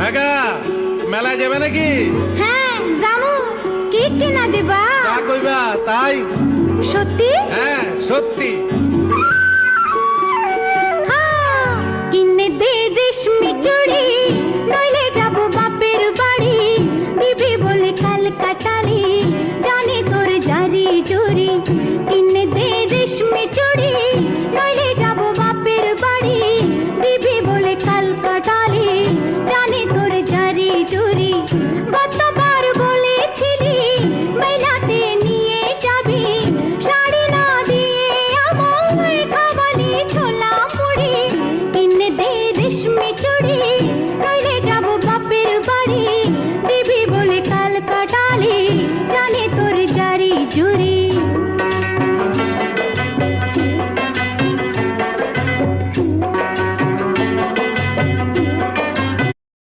কাকা মেলায় যাবে নাকি? হ্যাঁ জামু। কি কিনা দিবা? যা কইবা তাই। সত্যি? হ্যাঁ সত্যি। কিনে দে রেশমি চুড়ি